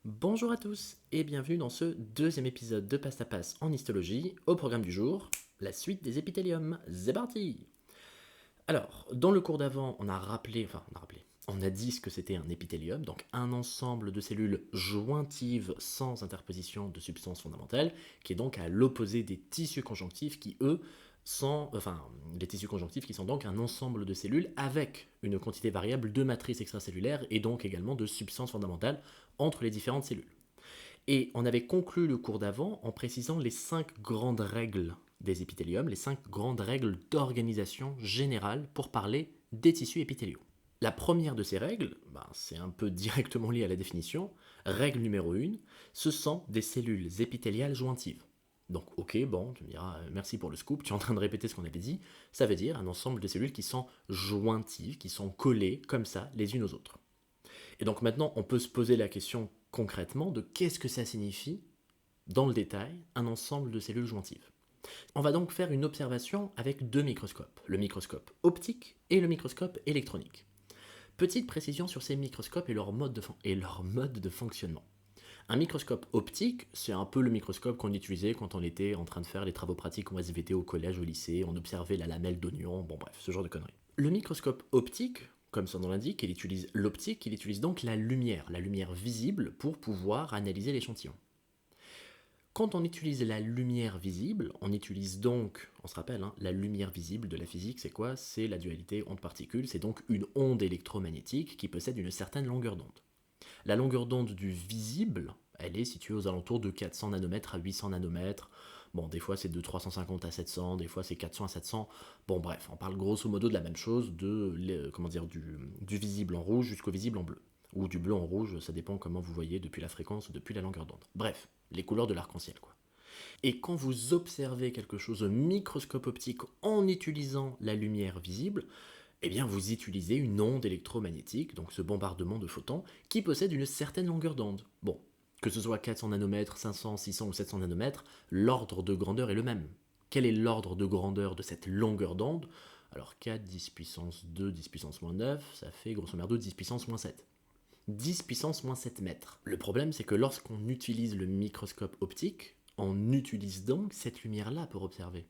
Bonjour à tous et bienvenue dans ce deuxième épisode de Passe à Passe en histologie. Au programme du jour, la suite des épithéliums. C'est parti. Alors, dans le cours d'avant, on a dit ce que c'était un épithélium, donc un ensemble de cellules jointives sans interposition de substances fondamentales, qui est donc à l'opposé des tissus conjonctifs qui, eux, les tissus conjonctifs qui sont donc un ensemble de cellules avec une quantité variable de matrices extracellulaires et donc également de substances fondamentales entre les différentes cellules. Et on avait conclu le cours d'avant en précisant les 5 grandes règles des épithéliums, les 5 grandes règles d'organisation générale pour parler des tissus épithéliaux. La première de ces règles, c'est un peu directement lié à la définition. Règle numéro 1, ce sont des cellules épithéliales jointives. Donc ok, bon, tu me diras, merci pour le scoop, tu es en train de répéter ce qu'on avait dit. Ça veut dire un ensemble de cellules qui sont jointives, qui sont collées comme ça les unes aux autres. Et donc maintenant, on peut se poser la question concrètement de qu'est-ce que ça signifie, dans le détail, un ensemble de cellules jointives. On va donc faire une observation avec deux microscopes, le microscope optique et le microscope électronique. Petite précision sur ces microscopes et leur mode de fonctionnement. Un microscope optique, c'est un peu le microscope qu'on utilisait quand on était en train de faire les travaux pratiques en SVT au collège, au lycée, on observait la lamelle d'oignon, bon bref, ce genre de conneries. Le microscope optique, comme son nom l'indique, il utilise l'optique, il utilise donc la lumière visible pour pouvoir analyser l'échantillon. Quand on utilise la lumière visible, on utilise donc, on se rappelle, la lumière visible de la physique, c'est quoi? C'est la dualité onde-particule, c'est donc une onde électromagnétique qui possède une certaine longueur d'onde. La longueur d'onde du visible, elle est située aux alentours de 400 nanomètres à 800 nanomètres. Bon, des fois c'est de 350 à 700, des fois c'est 400 à 700. Bon, bref, on parle grosso modo de la même chose, du visible en rouge jusqu'au visible en bleu. Ou du bleu en rouge, ça dépend comment vous voyez depuis la fréquence ou depuis la longueur d'onde. Bref, les couleurs de l'arc-en-ciel, quoi. Et quand vous observez quelque chose au microscope optique en utilisant la lumière visible, eh bien vous utilisez une onde électromagnétique, donc ce bombardement de photons, qui possède une certaine longueur d'onde. Bon, que ce soit 400 nanomètres, 500, 600 ou 700 nanomètres, l'ordre de grandeur est le même. Quel est l'ordre de grandeur de cette longueur d'onde? Alors 4, 10 puissance 2, 10 puissance moins 9, ça fait grosso merdo 10 puissance moins 7. 10 puissance moins 7 mètres. Le problème, c'est que lorsqu'on utilise le microscope optique, on utilise donc cette lumière-là pour observer.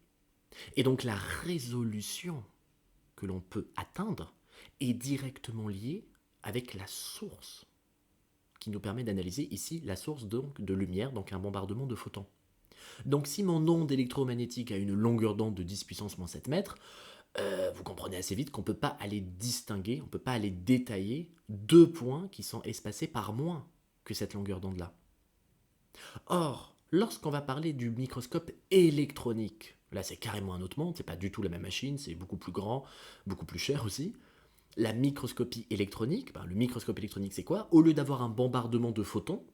Et donc la résolution que l'on peut atteindre est directement liée avec la source qui nous permet d'analyser ici la source donc de lumière, donc un bombardement de photons. Donc si mon onde électromagnétique a une longueur d'onde de 10 puissance moins 7 mètres, vous comprenez assez vite qu'on ne peut pas aller distinguer, on ne peut pas aller détailler deux points qui sont espacés par moins que cette longueur d'onde-là. Or, lorsqu'on va parler du microscope électronique, là c'est carrément un autre monde, c'est pas du tout la même machine, c'est beaucoup plus grand, beaucoup plus cher aussi. La microscopie électronique, le microscope électronique c'est quoi? Au lieu d'avoir un bombardement de photons,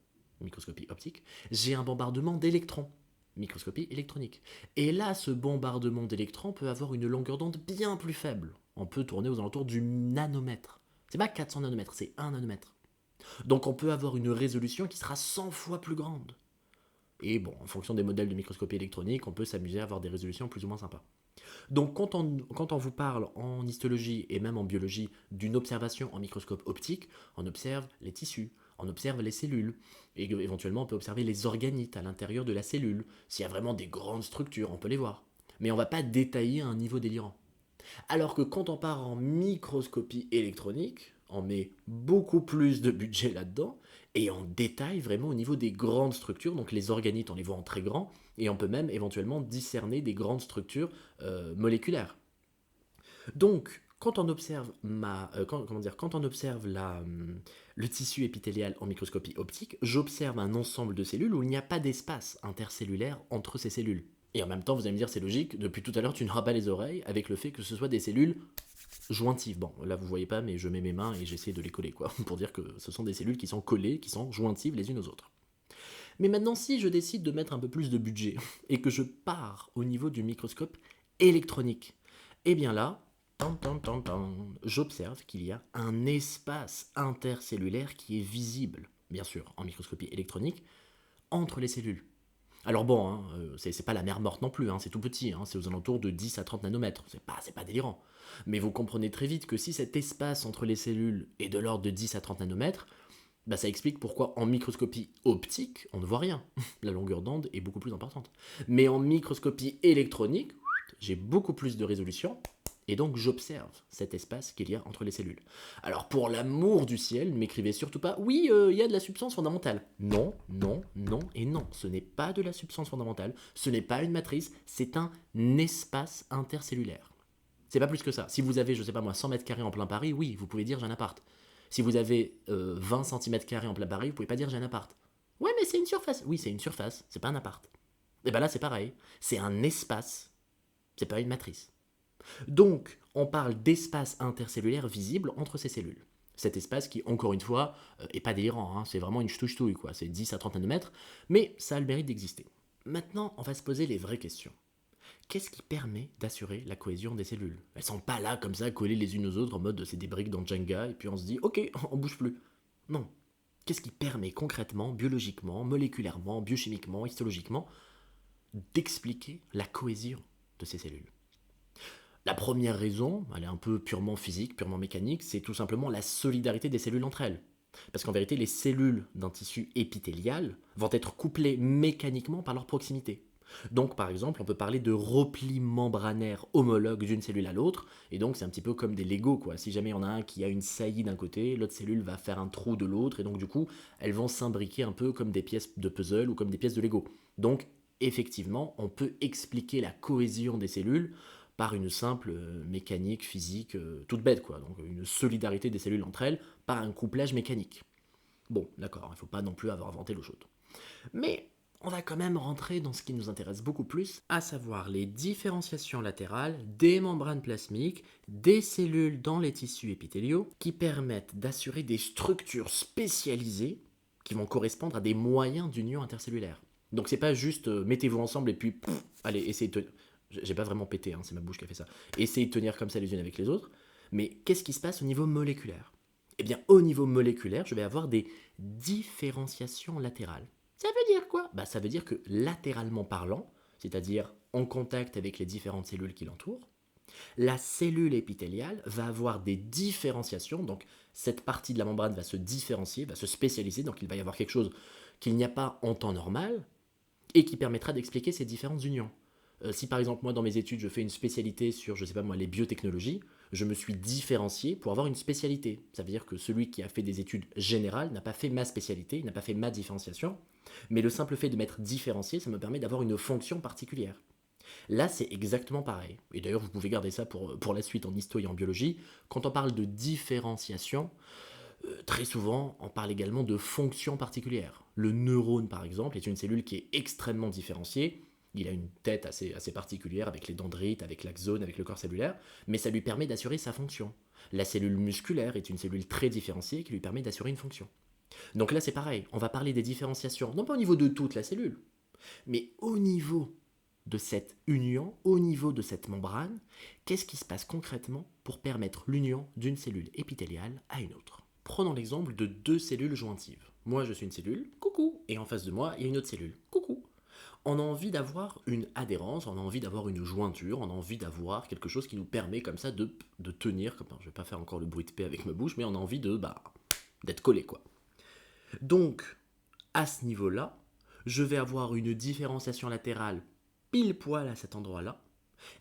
microscopie optique, j'ai un bombardement d'électrons, microscopie électronique. Et là, ce bombardement d'électrons peut avoir une longueur d'onde bien plus faible. On peut tourner aux alentours du nanomètre. C'est pas 400 nanomètres, c'est 1 nanomètre. Donc on peut avoir une résolution qui sera 100 fois plus grande. Et bon, en fonction des modèles de microscopie électronique, on peut s'amuser à avoir des résolutions plus ou moins sympas. Donc quand on vous parle en histologie et même en biologie d'une observation en microscope optique, on observe les tissus, on observe les cellules, et éventuellement on peut observer les organites à l'intérieur de la cellule. S'il y a vraiment des grandes structures, on peut les voir. Mais on ne va pas détailler à un niveau délirant. Alors que quand on part en microscopie électronique, on met beaucoup plus de budget là-dedans et on détaille vraiment au niveau des grandes structures. Donc les organites, on les voit en très grand et on peut même éventuellement discerner des grandes structures moléculaires. Donc, quand on observe, le tissu épithélial en microscopie optique, j'observe un ensemble de cellules où il n'y a pas d'espace intercellulaire entre ces cellules. Et en même temps, vous allez me dire, c'est logique, depuis tout à l'heure, tu ne rabats les oreilles avec le fait que ce soit des cellules jointives. Bon, là, vous voyez pas, mais je mets mes mains et j'essaie de les coller, quoi, pour dire que ce sont des cellules qui sont collées, qui sont jointives les unes aux autres. Mais maintenant, si je décide de mettre un peu plus de budget et que je pars au niveau du microscope électronique, eh bien là, j'observe qu'il y a un espace intercellulaire qui est visible, bien sûr, en microscopie électronique, entre les cellules. Alors bon, c'est pas la mer morte non plus, c'est tout petit, c'est aux alentours de 10 à 30 nanomètres, c'est pas délirant. Mais vous comprenez très vite que si cet espace entre les cellules est de l'ordre de 10 à 30 nanomètres, Bah, ça explique pourquoi en microscopie optique, on ne voit rien. La longueur d'onde est beaucoup plus importante. Mais en microscopie électronique, j'ai beaucoup plus de résolution, et donc j'observe cet espace qu'il y a entre les cellules. Alors pour l'amour du ciel, ne m'écrivez surtout pas oui, il y a de la substance fondamentale. Non, non, non et non, ce n'est pas de la substance fondamentale, ce n'est pas une matrice, c'est un espace intercellulaire. C'est pas plus que ça. Si vous avez, je sais pas moi, 100 mètres carrés en plein Paris, oui, vous pouvez dire j'ai un appart. Si vous avez 20 centimètres carrés en plein Paris, vous pouvez pas dire j'ai un appart. Ouais, mais c'est une surface. Oui, c'est une surface, c'est pas un appart. Et ben là, c'est pareil. C'est un espace, c'est pas une matrice. Donc, on parle d'espace intercellulaire visible entre ces cellules. Cet espace qui, encore une fois, est pas délirant, hein, c'est vraiment une ch'touche-touille, quoi. C'est 10 à 30 nanomètres, mais ça a le mérite d'exister. Maintenant, on va se poser les vraies questions. Qu'est-ce qui permet d'assurer la cohésion des cellules? Elles sont pas là comme ça, collées les unes aux autres en mode c'est des briques dans Jenga et puis on se dit ok, on bouge plus. Non. Qu'est-ce qui permet concrètement, biologiquement, moléculairement, biochimiquement, histologiquement, d'expliquer la cohésion de ces cellules? La première raison, elle est un peu purement physique, purement mécanique, c'est tout simplement la solidarité des cellules entre elles. Parce qu'en vérité, les cellules d'un tissu épithélial vont être couplées mécaniquement par leur proximité. Donc, par exemple, on peut parler de repli membranaire homologue d'une cellule à l'autre, et donc c'est un petit peu comme des Lego, quoi. Si jamais il y en a un qui a une saillie d'un côté, l'autre cellule va faire un trou de l'autre, et donc du coup, elles vont s'imbriquer un peu comme des pièces de puzzle ou comme des pièces de Lego. Donc, effectivement, on peut expliquer la cohésion des cellules par une simple mécanique physique toute bête, quoi. Donc une solidarité des cellules entre elles par un couplage mécanique. Bon, d'accord, il ne faut pas non plus avoir inventé l'eau chaude. Mais on va quand même rentrer dans ce qui nous intéresse beaucoup plus, à savoir les différenciations latérales des membranes plasmiques, des cellules dans les tissus épithéliaux, qui permettent d'assurer des structures spécialisées qui vont correspondre à des moyens d'union intercellulaire. Donc c'est pas juste mettez-vous ensemble et puis allez, essayez de... J'ai pas vraiment pété, hein, c'est ma bouche qui a fait ça. Essayez de tenir comme ça les unes avec les autres. Mais qu'est-ce qui se passe au niveau moléculaire? Eh bien, au niveau moléculaire, je vais avoir des différenciations latérales. Ça veut dire quoi? Ça veut dire que latéralement parlant, c'est-à-dire en contact avec les différentes cellules qui l'entourent, la cellule épithéliale va avoir des différenciations, donc cette partie de la membrane va se différencier, va se spécialiser, donc il va y avoir quelque chose qu'il n'y a pas en temps normal, et qui permettra d'expliquer ces différentes unions. Si par exemple moi dans mes études je fais une spécialité sur, je sais pas moi, les biotechnologies, je me suis différencié pour avoir une spécialité. Ça veut dire que celui qui a fait des études générales n'a pas fait ma spécialité, n'a pas fait ma différenciation, mais le simple fait de m'être différencié, ça me permet d'avoir une fonction particulière. Là, c'est exactement pareil. Et d'ailleurs, vous pouvez garder ça pour la suite en histo et en biologie. Quand on parle de différenciation, très souvent, on parle également de fonction particulière. Le neurone, par exemple, est une cellule qui est extrêmement différenciée. Il a une tête assez particulière avec les dendrites, avec l'axone, avec le corps cellulaire, mais ça lui permet d'assurer sa fonction. La cellule musculaire est une cellule très différenciée qui lui permet d'assurer une fonction. Donc là, c'est pareil, on va parler des différenciations, non pas au niveau de toute la cellule, mais au niveau de cette union, au niveau de cette membrane, qu'est-ce qui se passe concrètement pour permettre l'union d'une cellule épithéliale à une autre? Prenons l'exemple de deux cellules jointives. Moi, je suis une cellule, coucou, et en face de moi, il y a une autre cellule, coucou. On a envie d'avoir une adhérence, on a envie d'avoir une jointure, on a envie d'avoir quelque chose qui nous permet comme ça de tenir, comme, je vais pas faire encore le bruit de paix avec ma bouche, mais on a envie d'être collé, quoi. Donc, à ce niveau-là, je vais avoir une différenciation latérale pile poil à cet endroit-là,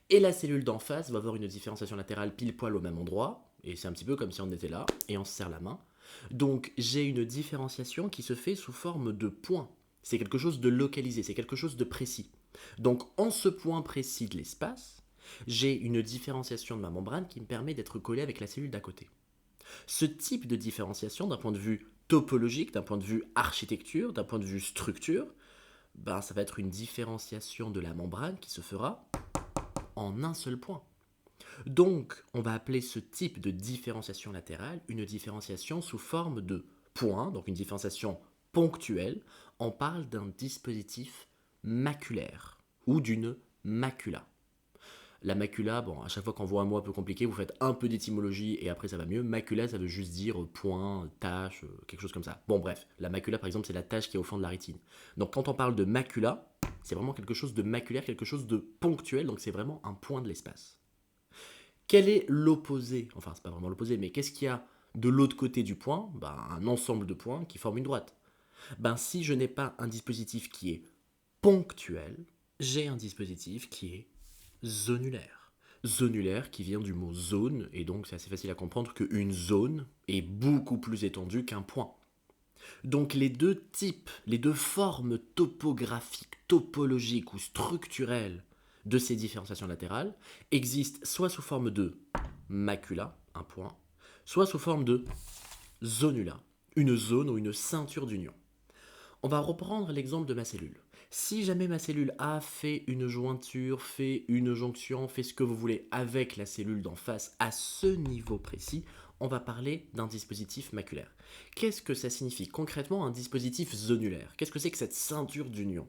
et la cellule d'en face va avoir une différenciation latérale pile poil au même endroit, et c'est un petit peu comme si on était là, et on se serre la main. Donc j'ai une différenciation qui se fait sous forme de points. C'est quelque chose de localisé, c'est quelque chose de précis. Donc en ce point précis de l'espace, j'ai une différenciation de ma membrane qui me permet d'être collé avec la cellule d'à côté. Ce type de différenciation, d'un point de vue topologique, d'un point de vue architecture, d'un point de vue structure, ça va être une différenciation de la membrane qui se fera en un seul point. Donc, on va appeler ce type de différenciation latérale une différenciation sous forme de points, donc une différenciation ponctuelle. On parle d'un dispositif maculaire ou d'une macula. La macula, à chaque fois qu'on voit un mot un peu compliqué, vous faites un peu d'étymologie et après ça va mieux. Macula, ça veut juste dire point, tache, quelque chose comme ça. Bon, bref, la macula par exemple, c'est la tache qui est au fond de la rétine. Donc quand on parle de macula, c'est vraiment quelque chose de maculaire, quelque chose de ponctuel, donc c'est vraiment un point de l'espace. Quel est l'opposé? Enfin, c'est pas vraiment l'opposé, mais qu'est-ce qu'il y a de l'autre côté du point, un ensemble de points qui forment une droite. Si je n'ai pas un dispositif qui est ponctuel, j'ai un dispositif qui est zonulaire. Zonulaire qui vient du mot zone, et donc c'est assez facile à comprendre qu'une zone est beaucoup plus étendue qu'un point. Donc les deux types, les deux formes topographiques, topologiques ou structurelles de ces différenciations latérales existent soit sous forme de macula, un point, soit sous forme de zonula, une zone ou une ceinture d'union. On va reprendre l'exemple de ma cellule. Si jamais ma cellule A fait une jointure, fait une jonction, fait ce que vous voulez avec la cellule d'en face à ce niveau précis, on va parler d'un dispositif maculaire. Qu'est-ce que ça signifie concrètement un dispositif zonulaire? Qu'est-ce que c'est que cette ceinture d'union?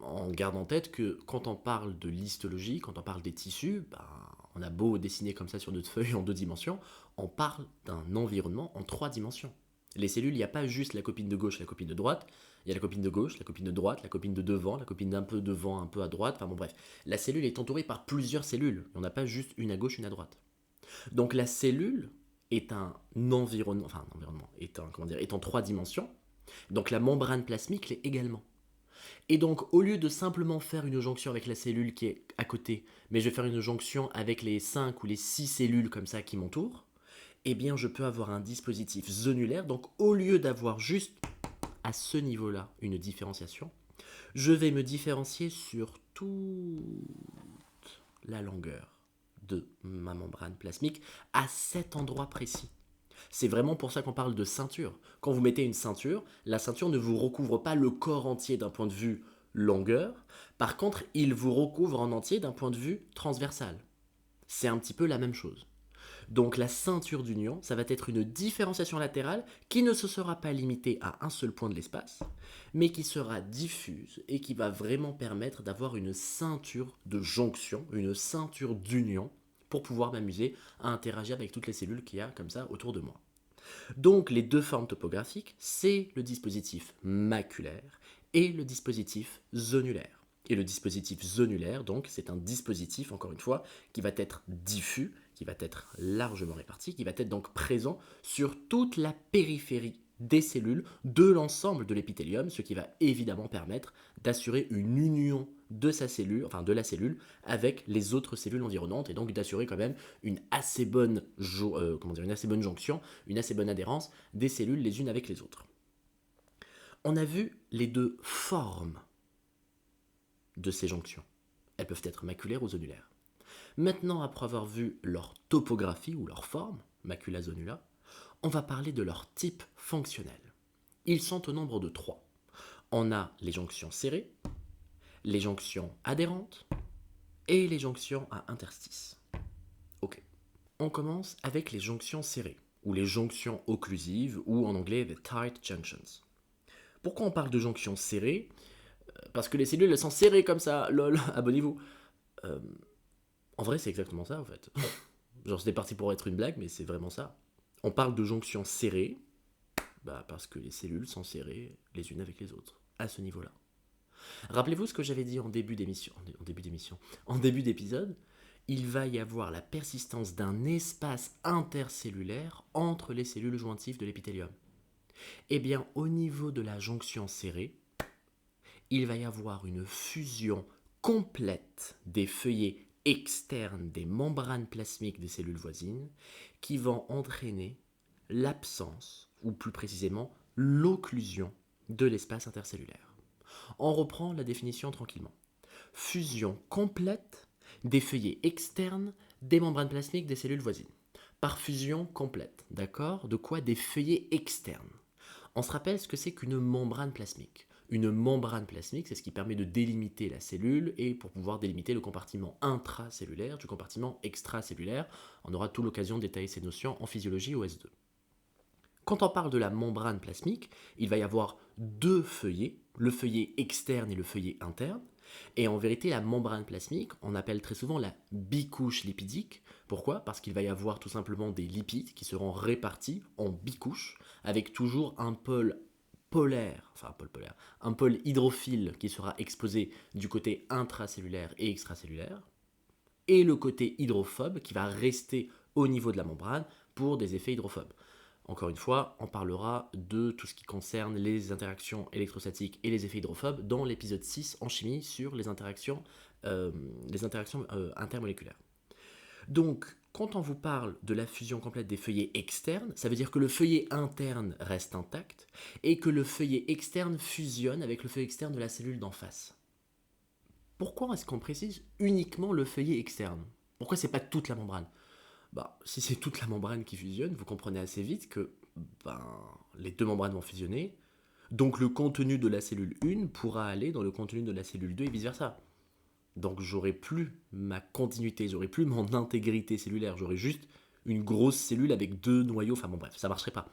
On garde en tête que quand on parle de l'histologie, quand on parle des tissus, on a beau dessiner comme ça sur notre feuille en 2 dimensions, on parle d'un environnement en 3 dimensions. Les cellules, il n'y a pas juste la copine de gauche et la copine de droite, il y a la copine de gauche, la copine de droite, la copine de devant, la copine d'un peu devant, un peu à droite, bref. La cellule est entourée par plusieurs cellules, on n'a pas juste une à gauche, une à droite. Donc la cellule est un environnement, est en 3 dimensions, donc la membrane plasmique l'est également. Et donc, au lieu de simplement faire une jonction avec la cellule qui est à côté, mais je vais faire une jonction avec les 5 ou les 6 cellules comme ça qui m'entourent, eh bien, je peux avoir un dispositif zonulaire. Donc, au lieu d'avoir juste à ce niveau-là une différenciation, je vais me différencier sur toute la longueur de ma membrane plasmique à cet endroit précis. C'est vraiment pour ça qu'on parle de ceinture. Quand vous mettez une ceinture, la ceinture ne vous recouvre pas le corps entier d'un point de vue longueur. Par contre, il vous recouvre en entier d'un point de vue transversal. C'est un petit peu la même chose. Donc la ceinture d'union, ça va être une différenciation latérale qui ne se sera pas limitée à un seul point de l'espace, mais qui sera diffuse et qui va vraiment permettre d'avoir une ceinture de jonction, une ceinture d'union, pour pouvoir m'amuser à interagir avec toutes les cellules qu'il y a comme ça autour de moi. Donc les deux formes topographiques, c'est le dispositif maculaire et le dispositif zonulaire. Et le dispositif zonulaire, donc, c'est un dispositif, encore une fois, qui va être diffus, qui va être largement réparti, qui va être donc présent sur toute la périphérie des cellules de l'ensemble de l'épithélium, ce qui va évidemment permettre d'assurer une union de sa cellule, de la cellule avec les autres cellules environnantes et donc d'assurer quand même une assez bonne jonction, une assez bonne adhérence des cellules les unes avec les autres. On a vu les deux formes de ces jonctions. Elles peuvent être maculaires ou zonulaires. Maintenant, après avoir vu leur topographie ou leur forme, macula, zonula, on va parler de leur type fonctionnel. Ils sont au nombre de 3. On a les jonctions serrées, les jonctions adhérentes et les jonctions à interstices. Ok. On commence avec les jonctions serrées, ou les jonctions occlusives, ou en anglais the tight junctions. Pourquoi on parle de jonctions serrées? Parce que les cellules, elles sont serrées comme ça, lol, abonnez-vous. En vrai, c'est exactement ça, en fait. Genre, c'était parti pour être une blague, mais c'est vraiment ça. On parle de jonctions serrées, parce que les cellules sont serrées les unes avec les autres, à ce niveau-là. Rappelez-vous ce que j'avais dit en début d'épisode, il va y avoir la persistance d'un espace intercellulaire entre les cellules jointives de l'épithélium. Eh bien, au niveau de la jonction serrée, il va y avoir une fusion complète des feuillets externes des membranes plasmiques des cellules voisines qui vont entraîner l'absence, ou plus précisément l'occlusion de l'espace intercellulaire. On reprend la définition tranquillement. Fusion complète des feuillets externes des membranes plasmiques des cellules voisines. Par fusion complète, d'accord? De quoi? Des feuillets externes. On se rappelle ce que c'est qu'une membrane plasmique. Une membrane plasmique, c'est ce qui permet de délimiter la cellule et pour pouvoir délimiter le compartiment intracellulaire du compartiment extracellulaire. On aura toute l'occasion de détailler ces notions en physiologie au S2. Quand on parle de la membrane plasmique, il va y avoir 2 feuillets, le feuillet externe et le feuillet interne. Et en vérité, la membrane plasmique, on appelle très souvent la bicouche lipidique. Pourquoi? Parce qu'il va y avoir tout simplement des lipides qui seront répartis en bicouches, avec toujours un pôle un pôle hydrophile qui sera exposé du côté intracellulaire et extracellulaire, et le côté hydrophobe qui va rester au niveau de la membrane pour des effets hydrophobes. Encore une fois, on parlera de tout ce qui concerne les interactions électrostatiques et les effets hydrophobes dans l'épisode 6 en chimie sur les interactions intermoléculaires. Donc, quand on vous parle de la fusion complète des feuillets externes, ça veut dire que le feuillet interne reste intact et que le feuillet externe fusionne avec le feuillet externe de la cellule d'en face. Pourquoi est-ce qu'on précise uniquement le feuillet externe? Pourquoi c'est pas toute la membrane? Si c'est toute la membrane qui fusionne, vous comprenez assez vite que les deux membranes vont fusionner, donc le contenu de la cellule 1 pourra aller dans le contenu de la cellule 2 et vice-versa. Donc j'aurai plus ma continuité, j'aurai plus mon intégrité cellulaire, j'aurai juste une grosse cellule avec deux noyaux, enfin bon bref, ça marcherait pas.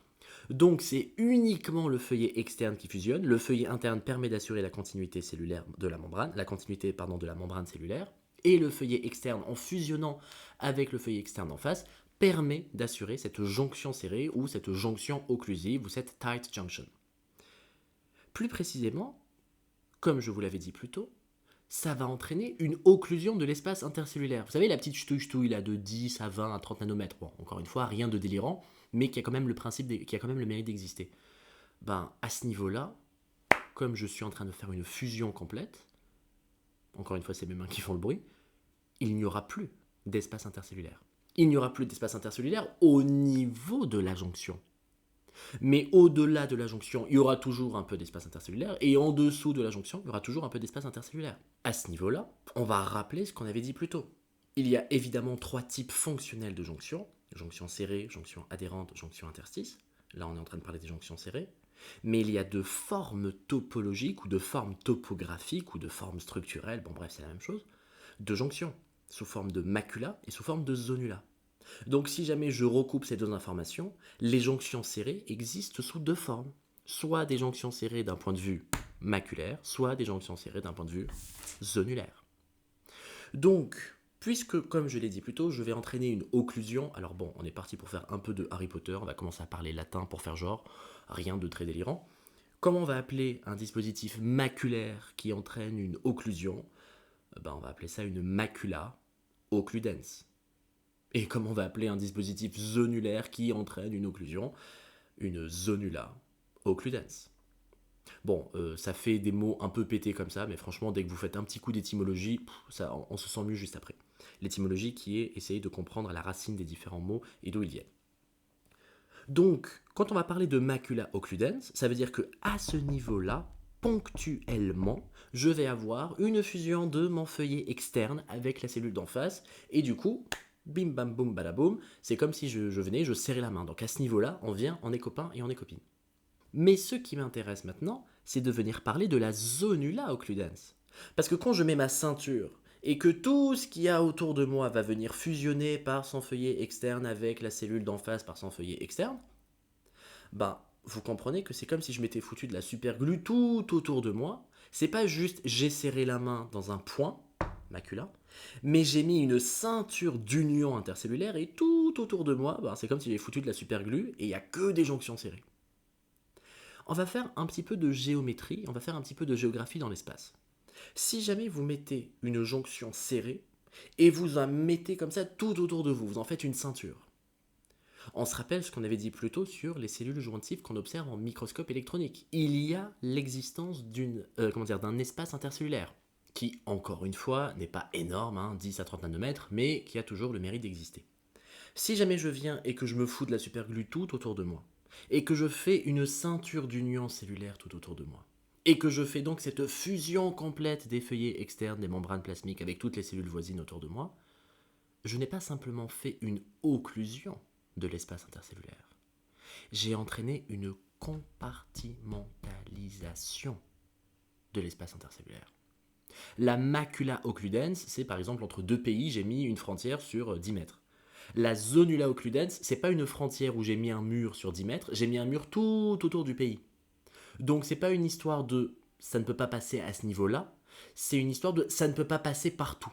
Donc c'est uniquement le feuillet externe qui fusionne, le feuillet interne permet d'assurer la continuité cellulaire de la membrane, de la membrane cellulaire, et le feuillet externe en fusionnant avec le feuillet externe en face permet d'assurer cette jonction serrée ou cette jonction occlusive ou cette tight junction. Plus précisément, comme je vous l'avais dit plus tôt, ça va entraîner une occlusion de l'espace intercellulaire. Vous savez, la petite ch'touille là de 10 à 20 à 30 nanomètres. Bon, encore une fois, rien de délirant, mais qui a quand même qui a quand même le mérite d'exister. À ce niveau-là, comme je suis en train de faire une fusion complète, encore une fois, c'est mes mains qui font le bruit, il n'y aura plus d'espace intercellulaire. Il n'y aura plus d'espace intercellulaire au niveau de la jonction. Mais au-delà de la jonction, il y aura toujours un peu d'espace intercellulaire, et en dessous de la jonction, il y aura toujours un peu d'espace intercellulaire. À ce niveau-là, on va rappeler ce qu'on avait dit plus tôt. Il y a évidemment 3 types fonctionnels de jonction: jonction serrée, jonction adhérente, jonction interstice. Là, on est en train de parler des jonctions serrées. Mais il y a de formes topologiques, ou de formes topographiques, ou de formes structurelles, bon bref, c'est la même chose, de jonction, sous forme de macula et sous forme de zonula. Donc si jamais je recoupe ces deux informations, les jonctions serrées existent sous 2 formes. Soit des jonctions serrées d'un point de vue maculaire, soit des jonctions serrées d'un point de vue zonulaire. Donc, puisque, comme je l'ai dit plus tôt, je vais entraîner une occlusion, alors bon, on est parti pour faire un peu de Harry Potter, on va commencer à parler latin pour faire genre, rien de très délirant. Comment on va appeler un dispositif maculaire qui entraîne une occlusion? On va appeler ça une macula occludens. Et comment on va appeler un dispositif zonulaire qui entraîne une occlusion? Une zonula occludens. Bon, ça fait des mots un peu pétés comme ça, mais franchement, dès que vous faites un petit coup d'étymologie, on se sent mieux juste après. L'étymologie qui est essayer de comprendre la racine des différents mots et d'où ils viennent. Donc, quand on va parler de macula occludens, ça veut dire que à ce niveau-là, ponctuellement, je vais avoir une fusion de mon feuillet externe avec la cellule d'en face, et du coup, bim bam boum badaboum, c'est comme si je venais, je serrais la main. Donc à ce niveau-là, on est copains et on est copines. Mais ce qui m'intéresse maintenant, c'est de venir parler de la zonula occludens. Parce que quand je mets ma ceinture et que tout ce qu'il y a autour de moi va venir fusionner par son feuillet externe avec la cellule d'en face par son feuillet externe, vous comprenez que c'est comme si je m'étais foutu de la superglue tout autour de moi. C'est pas juste j'ai serré la main dans un point, macula, mais j'ai mis une ceinture d'union intercellulaire et tout autour de moi, c'est comme si j'avais foutu de la superglue et il n'y a que des jonctions serrées. On va faire un petit peu de géométrie, on va faire un petit peu de géographie dans l'espace. Si jamais vous mettez une jonction serrée et vous en mettez comme ça tout autour de vous, vous en faites une ceinture. On se rappelle ce qu'on avait dit plus tôt sur les cellules jointives qu'on observe en microscope électronique. Il y a l'existence d'un espace intercellulaire qui, encore une fois, n'est pas énorme, 10 à 30 nanomètres, mais qui a toujours le mérite d'exister. Si jamais je viens et que je me fous de la superglue tout autour de moi, et que je fais une ceinture d'union cellulaire tout autour de moi, et que je fais donc cette fusion complète des feuillets externes des membranes plasmiques avec toutes les cellules voisines autour de moi, je n'ai pas simplement fait une occlusion de l'espace intercellulaire. J'ai entraîné une compartimentalisation de l'espace intercellulaire. La macula occludens, c'est par exemple entre 2 pays, j'ai mis une frontière sur 10 mètres. La zonula occludens, c'est pas une frontière où j'ai mis un mur sur 10 mètres, j'ai mis un mur tout autour du pays. Donc c'est pas une histoire de ça ne peut pas passer à ce niveau-là, c'est une histoire de ça ne peut pas passer partout.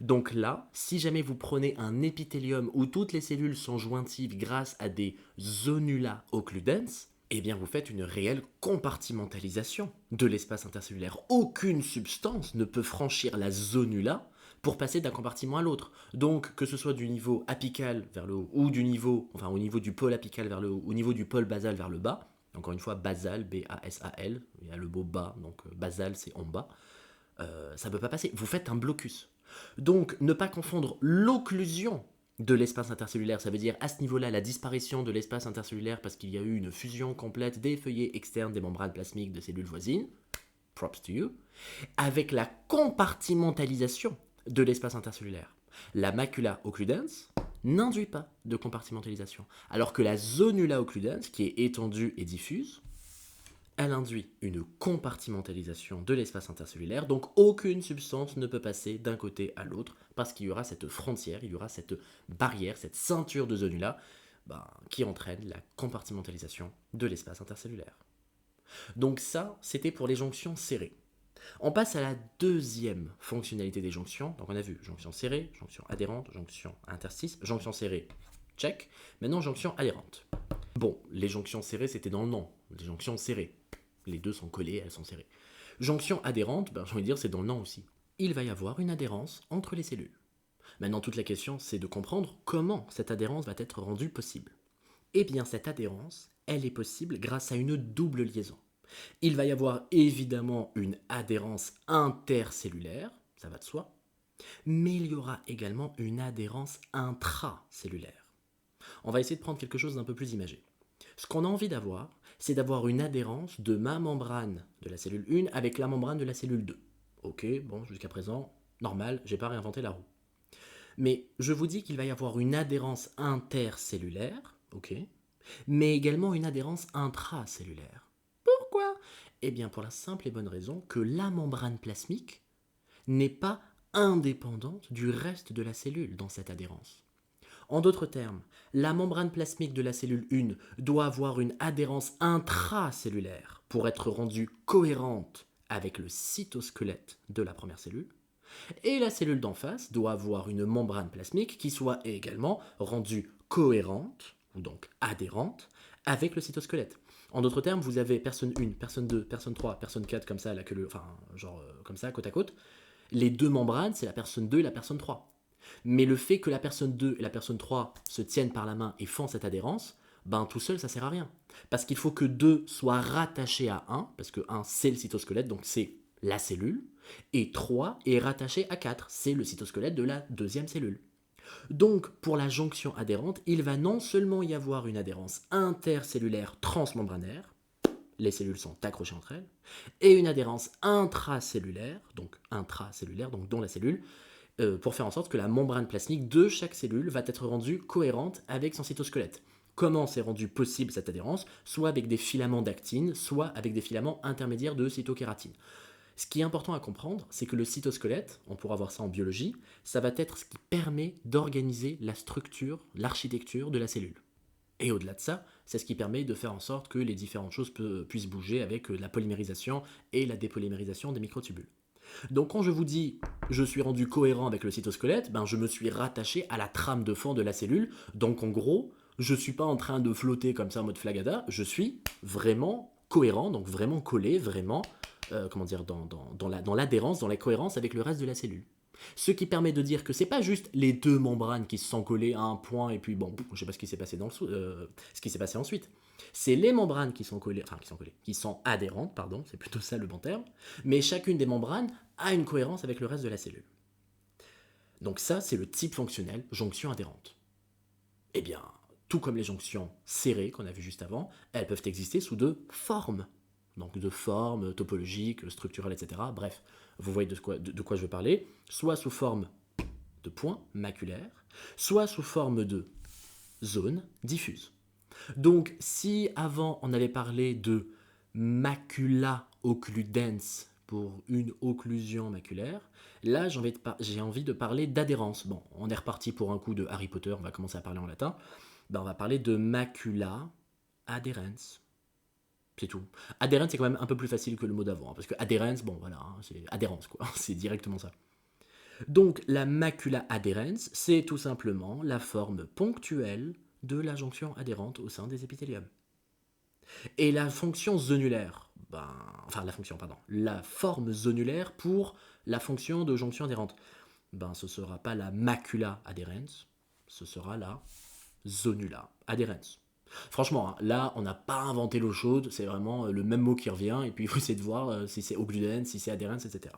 Donc là, si jamais vous prenez un épithélium où toutes les cellules sont jointives grâce à des zonula occludens, eh bien vous faites une réelle compartimentalisation de l'espace intercellulaire. Aucune substance ne peut franchir la zonula pour passer d'un compartiment à l'autre. Donc, que ce soit du niveau apical vers le haut, ou du niveau, enfin au niveau du pôle apical vers le haut, au niveau du pôle basal vers le bas, encore une fois, basal, B-A-S-A-L, il y a le mot bas, donc basal c'est en bas, ça ne peut pas passer. Vous faites un blocus. Donc, ne pas confondre l'occlusion de l'espace intercellulaire, ça veut dire à ce niveau-là la disparition de l'espace intercellulaire parce qu'il y a eu une fusion complète des feuillets externes des membranes plasmiques de cellules voisines, props to you, avec la compartimentalisation de l'espace intercellulaire. La macula occludens n'induit pas de compartimentalisation, alors que la zonula occludens, qui est étendue et diffuse, elle induit une compartimentalisation de l'espace intercellulaire, donc aucune substance ne peut passer d'un côté à l'autre, parce qu'il y aura cette frontière, il y aura cette barrière, cette ceinture de zonula, qui entraîne la compartimentalisation de l'espace intercellulaire. Donc ça, c'était pour les jonctions serrées. On passe à la deuxième fonctionnalité des jonctions. Donc on a vu jonction serrée, jonction adhérente, jonction interstice, jonction serrée, check. Maintenant jonction adhérente. Bon, les jonctions serrées c'était dans le nom, les jonctions serrées. Les deux sont collées, elles sont serrées. Jonction adhérente, j'ai envie de dire c'est dans le nom aussi. Il va y avoir une adhérence entre les cellules. Maintenant toute la question c'est de comprendre comment cette adhérence va être rendue possible. Eh bien cette adhérence, elle est possible grâce à une double liaison. Il va y avoir évidemment une adhérence intercellulaire, ça va de soi, mais il y aura également une adhérence intracellulaire. On va essayer de prendre quelque chose d'un peu plus imagé. Ce qu'on a envie d'avoir, c'est d'avoir une adhérence de ma membrane de la cellule 1 avec la membrane de la cellule 2. Ok, bon, jusqu'à présent, normal, j'ai pas réinventé la roue. Mais je vous dis qu'il va y avoir une adhérence intercellulaire, ok, mais également une adhérence intracellulaire. Pourquoi ? Eh bien pour la simple et bonne raison que la membrane plasmique n'est pas indépendante du reste de la cellule dans cette adhérence. En d'autres termes, la membrane plasmique de la cellule 1 doit avoir une adhérence intracellulaire pour être rendue cohérente avec le cytosquelette de la première cellule, et la cellule d'en face doit avoir une membrane plasmique qui soit également rendue cohérente, ou donc adhérente, avec le cytosquelette. En d'autres termes, vous avez personne 1, personne 2, personne 3, personne 4 comme ça, comme ça, côte à côte. Les deux membranes, c'est la personne 2 et la personne 3. Mais le fait que la personne 2 et la personne 3 se tiennent par la main et font cette adhérence, tout seul, ça sert à rien. Parce qu'il faut que 2 soient rattachés à 1, parce que 1, c'est le cytosquelette, donc c'est la cellule, et 3 est rattaché à 4, c'est le cytosquelette de la deuxième cellule. Donc, pour la jonction adhérente, il va non seulement y avoir une adhérence intercellulaire transmembranaire, les cellules sont accrochées entre elles, et une adhérence intracellulaire, donc dans la cellule, pour faire en sorte que la membrane plasmique de chaque cellule va être rendue cohérente avec son cytosquelette. Comment c'est rendu possible cette adhérence ? Soit avec des filaments d'actine, soit avec des filaments intermédiaires de cytokératine. Ce qui est important à comprendre, c'est que le cytosquelette, on pourra voir ça en biologie, ça va être ce qui permet d'organiser la structure, l'architecture de la cellule. Et au-delà de ça, c'est ce qui permet de faire en sorte que les différentes choses puissent bouger avec la polymérisation et la dépolymérisation des microtubules. Donc quand je vous dis je suis rendu cohérent avec le cytosquelette, je me suis rattaché à la trame de fond de la cellule. Donc en gros, je ne suis pas en train de flotter comme ça en mode flagada, je suis vraiment cohérent, donc vraiment collé, vraiment dans l'adhérence, dans la cohérence avec le reste de la cellule. Ce qui permet de dire que c'est pas juste les deux membranes qui se sont collées à un point et puis je sais pas ce qui s'est passé ce qui s'est passé ensuite. C'est les membranes qui sont adhérentes, c'est plutôt ça le bon terme, mais chacune des membranes a une cohérence avec le reste de la cellule. Donc ça, c'est le type fonctionnel, jonction adhérente. Eh bien, tout comme les jonctions serrées qu'on a vues juste avant, elles peuvent exister sous deux formes. Donc de formes topologiques, structurelles, etc. Bref, vous voyez de quoi je veux parler. Soit sous forme de points maculaires, soit sous forme de zones diffuses. Donc, si avant on avait parlé de macula occludens pour une occlusion maculaire, là j'ai envie de parler d'adhérence. Bon, on est reparti pour un coup de Harry Potter, on va commencer à parler en latin. On va parler de macula adherens. C'est tout. Adhérence, c'est quand même un peu plus facile que le mot d'avant, parce que adhérence, c'est adhérence, quoi. C'est directement ça. Donc, la macula adhérens, c'est tout simplement la forme ponctuelle de la jonction adhérente au sein des épithéliums. Et la fonction zonulaire, la forme zonulaire pour la fonction de jonction adhérente. ben ce sera pas la macula adherens, ce sera la zonula adherens. Franchement, hein, là, on n'a pas inventé l'eau chaude, c'est vraiment le même mot qui revient, et puis il faut essayer de voir si c'est occludens, si c'est adherens, etc.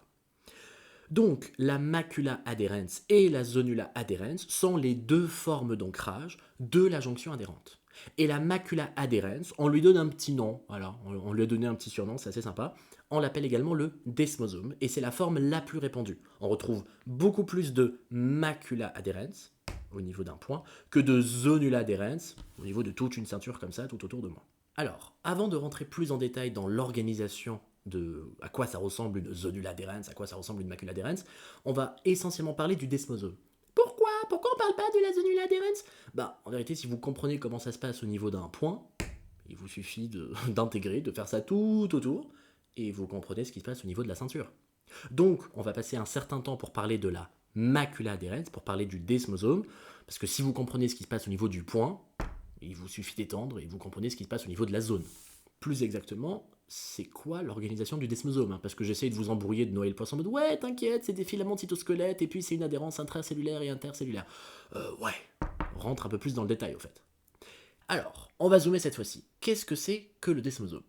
Donc, la macula adherens et la zonula adherens sont les deux formes d'ancrage de la jonction adhérente. Et la macula adherens, on lui donne un petit nom, voilà, on lui a donné un petit surnom, c'est assez sympa. On l'appelle également le desmosome, et c'est la forme la plus répandue. On retrouve beaucoup plus de macula adherens, au niveau d'un point, que de zonula adherens, au niveau de toute une ceinture comme ça, tout autour de moi. Alors, avant de rentrer plus en détail dans l'organisation de à quoi ça ressemble une zonula adherens, à quoi ça ressemble une macula adherens, on va essentiellement parler du desmosome. Pourquoi on parle pas de la zonula adherens? Bah, en vérité, si vous comprenez comment ça se passe au niveau d'un point, il vous suffit d'intégrer, de faire ça tout autour, et vous comprenez ce qui se passe au niveau de la ceinture. Donc, on va passer un certain temps pour parler de la macula adherens, pour parler du desmosome, parce que si vous comprenez ce qui se passe au niveau du point, il vous suffit d'étendre et vous comprenez ce qui se passe au niveau de la zone. Plus exactement, c'est quoi l'organisation du desmosome, hein? Parce que j'essaye de vous embrouiller, de noyer le poisson en mode ouais, t'inquiète, c'est des filaments de cytosquelette et puis c'est une adhérence intracellulaire et intercellulaire. Ouais, on rentre un peu plus dans le détail au fait. Alors, on va zoomer cette fois-ci. Qu'est-ce que c'est que le desmosome?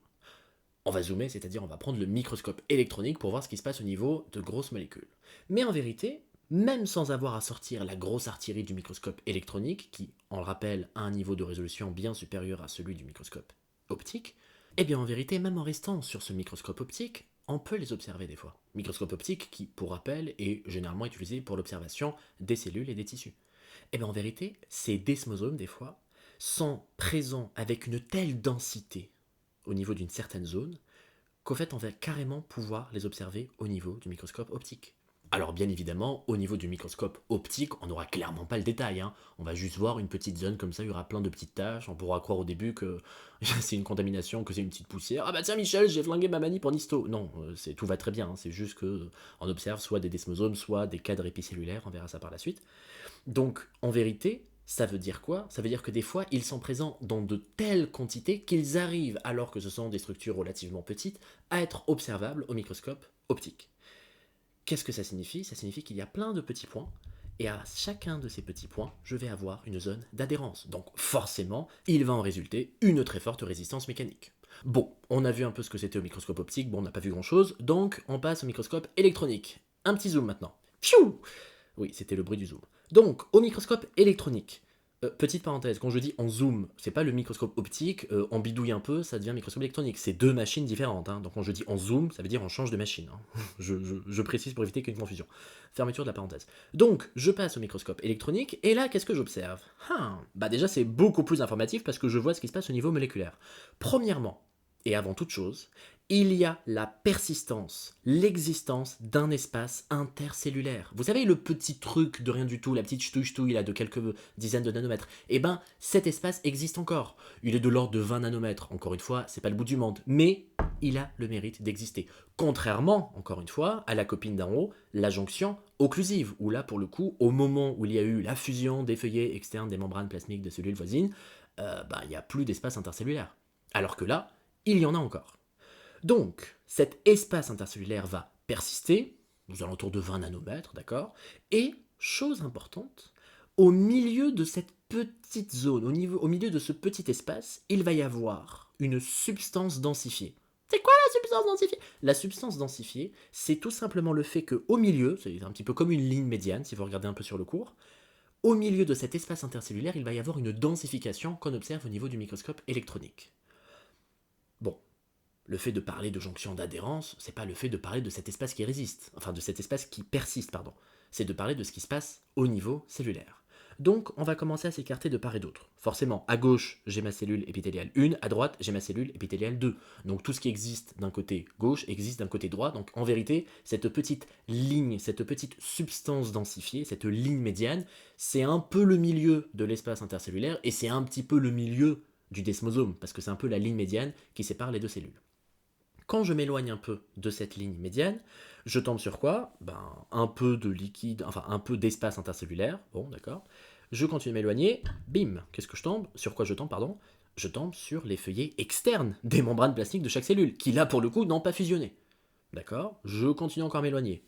On va zoomer, c'est-à-dire on va prendre le microscope électronique pour voir ce qui se passe au niveau de grosses molécules. Mais en vérité, même sans avoir à sortir la grosse artillerie du microscope électronique, qui, on le rappelle, a un niveau de résolution bien supérieur à celui du microscope optique, eh bien en vérité, même en restant sur ce microscope optique, on peut les observer des fois. Microscope optique qui, pour rappel, est généralement utilisé pour l'observation des cellules et des tissus. Eh bien en vérité, ces desmosomes, des fois, sont présents avec une telle densité au niveau d'une certaine zone qu'au fait on va carrément pouvoir les observer au niveau du microscope optique. Alors bien évidemment, au niveau du microscope optique, on n'aura clairement pas le détail, hein. On va juste voir une petite zone comme ça, il y aura plein de petites taches, on pourra croire au début que c'est une contamination, que c'est une petite poussière. Ah bah tiens Michel, j'ai flingué ma manip en histo. Non, tout va très bien, hein. C'est juste que on observe soit des desmosomes, soit des cadres épicellulaires, on verra ça par la suite. Donc en vérité, ça veut dire quoi? Ça veut dire que des fois, ils sont présents dans de telles quantités qu'ils arrivent, alors que ce sont des structures relativement petites, à être observables au microscope optique. Qu'est-ce que ça signifie? Ça signifie qu'il y a plein de petits points, et à chacun de ces petits points, je vais avoir une zone d'adhérence. Donc forcément, il va en résulter une très forte résistance mécanique. Bon, on a vu un peu ce que c'était au microscope optique, bon, on n'a pas vu grand-chose, donc on passe au microscope électronique. Un petit zoom maintenant. Pfiou! Oui, c'était le bruit du zoom. Donc, au microscope électronique, petite parenthèse, quand je dis en zoom, c'est pas le microscope optique, on bidouille un peu, ça devient microscope électronique. C'est deux machines différentes, hein. Donc quand je dis en zoom, ça veut dire on change de machine, hein. Je précise pour éviter qu'il y ait une confusion. Fermeture de la parenthèse. Donc, je passe au microscope électronique, et là, qu'est-ce que j'observe? Bah déjà, c'est beaucoup plus informatif parce que je vois ce qui se passe au niveau moléculaire. Premièrement, et avant toute chose, il y a la persistance, l'existence d'un espace intercellulaire. Vous savez, le petit truc de rien du tout, la petite ch'touille là de quelques dizaines de nanomètres. Eh ben, cet espace existe encore. Il est de l'ordre de 20 nanomètres. Encore une fois, c'est pas le bout du monde, mais il a le mérite d'exister. Contrairement, encore une fois, à la copine d'en haut, la jonction occlusive, où là, pour le coup, au moment où il y a eu la fusion des feuillets externes des membranes plasmiques des cellules voisines, il n'y a plus d'espace intercellulaire. Alors que là, il y en a encore. Donc, cet espace intercellulaire va persister, aux alentours de 20 nanomètres, d'accord? Et, chose importante, au milieu de cette petite zone, au milieu de ce petit espace, il va y avoir une substance densifiée. C'est quoi la substance densifiée? La substance densifiée, c'est tout simplement le fait qu'au milieu, c'est un petit peu comme une ligne médiane, si vous regardez un peu sur le cours, au milieu de cet espace intercellulaire, il va y avoir une densification qu'on observe au niveau du microscope électronique. Bon, le fait de parler de jonction d'adhérence, c'est pas le fait de parler de cet espace qui résiste, enfin de cet espace qui persiste, pardon. C'est de parler de ce qui se passe au niveau cellulaire. Donc, on va commencer à s'écarter de part et d'autre. Forcément, à gauche, j'ai ma cellule épithéliale 1, à droite, j'ai ma cellule épithéliale 2. Donc, tout ce qui existe d'un côté gauche existe d'un côté droit. Donc, en vérité, cette petite ligne, cette petite substance densifiée, cette ligne médiane, c'est un peu le milieu de l'espace intercellulaire et c'est un petit peu le milieu du desmosome, parce que c'est un peu la ligne médiane qui sépare les deux cellules. Quand je m'éloigne un peu de cette ligne médiane, je tombe sur quoi? Un peu de liquide, enfin un peu d'espace intercellulaire, bon d'accord. Je continue à m'éloigner, bim, qu'est-ce que je tombe? Sur quoi je tombe, pardon? Je tombe sur les feuillets externes des membranes plastiques de chaque cellule, qui là pour le coup n'ont pas fusionné. D'accord? Je continue encore à m'éloigner.